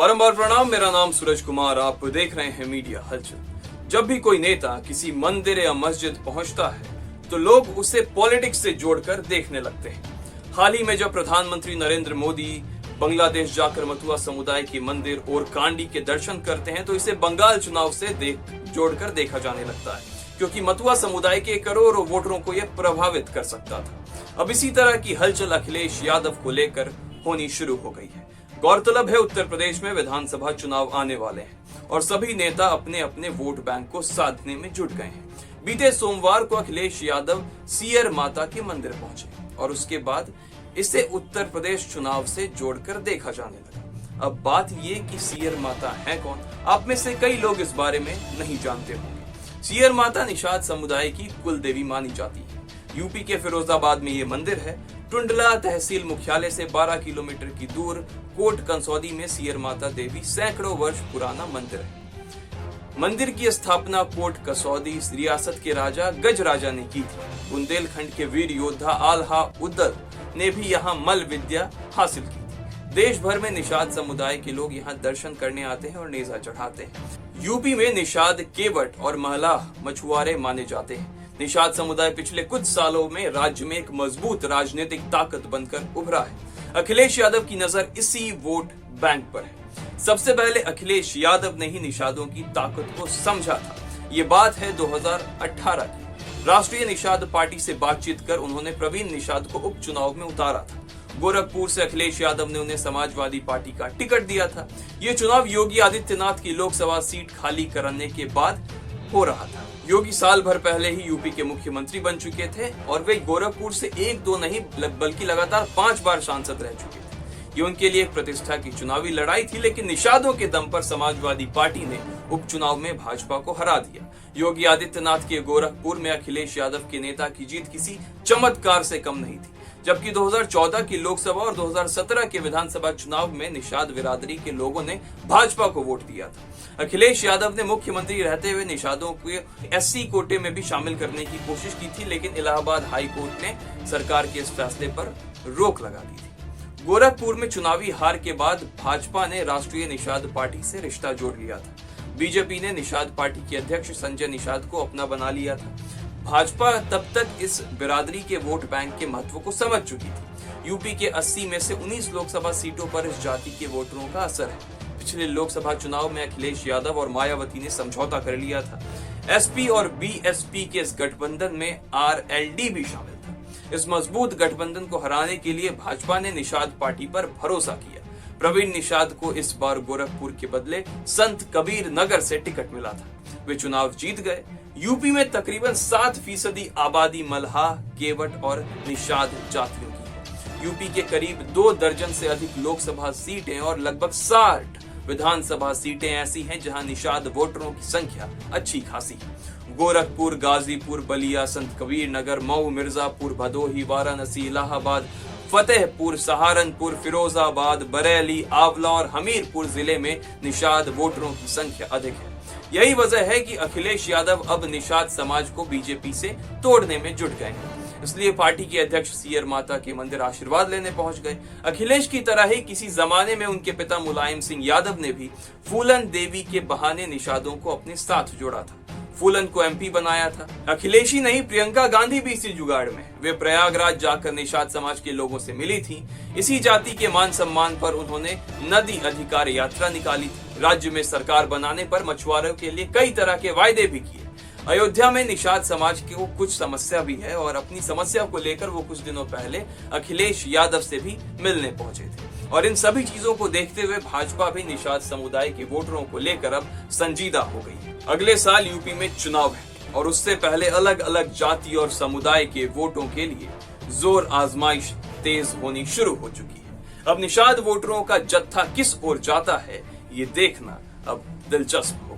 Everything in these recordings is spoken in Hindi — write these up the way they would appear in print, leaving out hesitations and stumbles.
बारंबार प्रणाम। मेरा नाम सूरज कुमार, आप देख रहे हैं मीडिया हलचल। जब भी कोई नेता किसी मंदिर या मस्जिद पहुंचता है तो लोग उसे पॉलिटिक्स से जोड़कर देखने लगते हैं। हाल ही में जब प्रधानमंत्री नरेंद्र मोदी बांग्लादेश जाकर मतुआ समुदाय के मंदिर और कांडी के दर्शन करते हैं तो इसे बंगाल चुनाव से जोड़कर देखा जाने लगता है, क्योंकि मतुआ समुदाय के करोड़ों वोटरों को यह प्रभावित कर सकता था। अब इसी तरह की हलचल अखिलेश यादव को लेकर होनी शुरू हो गई है। गौरतलब है, उत्तर प्रदेश में विधानसभा चुनाव आने वाले हैं और सभी नेता अपने अपने वोट बैंक को साधने में जुट गए हैं। बीते सोमवार को अखिलेश यादव सियर माता के मंदिर पहुंचे और उसके बाद इसे उत्तर प्रदेश चुनाव से जोड़कर देखा जाने लगा। अब बात ये कि सियर माता है कौन? आप में से कई लोग इस बारे में नहीं जानते होंगे। सियर माता निषाद समुदाय की कुल देवी मानी जाती है। यूपी के फिरोजाबाद में ये मंदिर है। टुंडला तहसील मुख्यालय से 12 किलोमीटर की दूर कोट कंसौदी में सियर माता देवी सैकड़ों वर्ष पुराना मंदिर है। मंदिर की स्थापना कोट कसौदी रियासत के राजा गजराजा ने की थी। बुंदेलखंड के वीर योद्धा आल्हा उद्दल ने भी यहाँ मल विद्या हासिल की थी। देश भर में निषाद समुदाय के लोग यहाँ दर्शन करने आते हैं और नेजा चढ़ाते हैं। यूपी में निषाद केवट और महलाह मछुआरे माने जाते हैं। निषाद समुदाय पिछले कुछ सालों में राज्य में एक मजबूत राजनीतिक ताकत बनकर उभरा है। अखिलेश यादव की नजर इसी वोट बैंक पर है। सबसे पहले अखिलेश यादव ने ही निषादों की ताकत को समझा था। ये बात है 2018 की। राष्ट्रीय निषाद पार्टी से बातचीत कर उन्होंने प्रवीण निषाद को उपचुनाव में उतारा था। गोरखपुर से अखिलेश यादव ने उन्हें समाजवादी पार्टी का टिकट दिया था। ये चुनाव योगी आदित्यनाथ की लोकसभा सीट खाली करने के बाद हो रहा था। योगी साल भर पहले ही यूपी के मुख्यमंत्री बन चुके थे और वे गोरखपुर से एक दो नहीं बल्कि लगातार 5 बार सांसद रह चुके थे। ये उनके लिए एक प्रतिष्ठा की चुनावी लड़ाई थी, लेकिन निषादों के दम पर समाजवादी पार्टी ने उपचुनाव में भाजपा को हरा दिया। योगी आदित्यनाथ के गोरखपुर में अखिलेश यादव के नेता की जीत किसी चमत्कार से कम नहीं थी, जबकि 2014 की लोकसभा और 2017 के विधानसभा चुनाव में निषाद बिरादरी के लोगों ने भाजपा को वोट दिया था। अखिलेश यादव ने मुख्यमंत्री रहते हुए निषादों को एससी कोटे में भी शामिल करने की कोशिश की थी, लेकिन इलाहाबाद हाई कोर्ट ने सरकार के इस फैसले पर रोक लगा दी थी। गोरखपुर में चुनावी हार के बाद भाजपा ने राष्ट्रीय निषाद पार्टी से रिश्ता जोड़ लिया था। बीजेपी ने निषाद पार्टी के अध्यक्ष संजय निषाद को अपना बना लिया था। भाजपा तब तक इस बिरादरी के वोट बैंक के महत्व को समझ चुकी थी। यूपी के 80 में से 19 लोकसभा सीटों पर इस जाति के वोटरों का असर है। पिछले लोकसभा चुनाव में अखिलेश यादव और मायावती ने समझौता कर लिया था। एसपी और बीएसपी के इस गठबंधन में आरएलडी भी शामिल था। इस मजबूत गठबंधन को हराने के लिए भाजपा ने निषाद पार्टी पर भरोसा किया। प्रवीण निषाद को इस बार गोरखपुर के बदले संत कबीर नगर से टिकट मिला था। वे चुनाव जीत गए। यूपी में तकरीबन 7% आबादी मल्हाह, केवट और निषाद जातियों की है। यूपी के करीब 2 दर्जन से अधिक लोकसभा सीटें और लगभग 60 विधानसभा सीटें ऐसी हैं जहां निषाद वोटरों की संख्या अच्छी खासी है। गोरखपुर, गाजीपुर, बलिया, संत कबीर नगर, मऊ, मिर्जापुर, भदोही, वाराणसी, इलाहाबाद, फतेहपुर, सहारनपुर, फिरोजाबाद, बरेली, आंवला और हमीरपुर जिले में निषाद वोटरों की संख्या अधिक है। यही वजह है कि अखिलेश यादव अब निषाद समाज को बीजेपी से तोड़ने में जुट गए हैं। इसलिए पार्टी के अध्यक्ष सियर माता के मंदिर आशीर्वाद लेने पहुंच गए। अखिलेश की तरह ही किसी जमाने में उनके पिता मुलायम सिंह यादव ने भी फूलन देवी के बहाने निषादों को अपने साथ जोड़ा था। फूलन को एमपी बनाया था। अखिलेश ही नहीं, प्रियंका गांधी भी इसी जुगाड़ में। वे प्रयागराज जाकर निषाद समाज के लोगों से मिली थी। इसी जाति के मान सम्मान पर उन्होंने नदी अधिकार यात्रा निकाली थी। राज्य में सरकार बनाने पर मछुआरों के लिए कई तरह के वायदे भी किए। अयोध्या में निषाद समाज को कुछ समस्या भी है और अपनी समस्या को लेकर वो कुछ दिनों पहले अखिलेश यादव से भी मिलने पहुंचे थे। और इन सभी चीजों को देखते हुए भाजपा भी निषाद समुदाय के वोटरों को लेकर अब संजीदा हो गई है। अगले साल यूपी में चुनाव है और उससे पहले अलग अलग जाति और समुदाय के वोटों के लिए जोर आजमाइश तेज होनी शुरू हो चुकी है। अब निषाद वोटरों का जत्था किस ओर जाता है, ये देखना अब दिलचस्प होगा।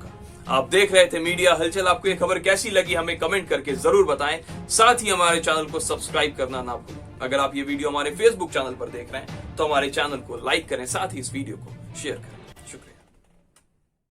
आप देख रहे थे मीडिया हलचल। आपको ये खबर कैसी लगी हमें कमेंट करके जरूर बताएं। साथ ही हमारे चैनल को सब्सक्राइब करना ना भूलें। अगर आप ये वीडियो हमारे फेसबुक चैनल पर देख रहे हैं तो हमारे चैनल को लाइक करें, साथ ही इस वीडियो को शेयर करें।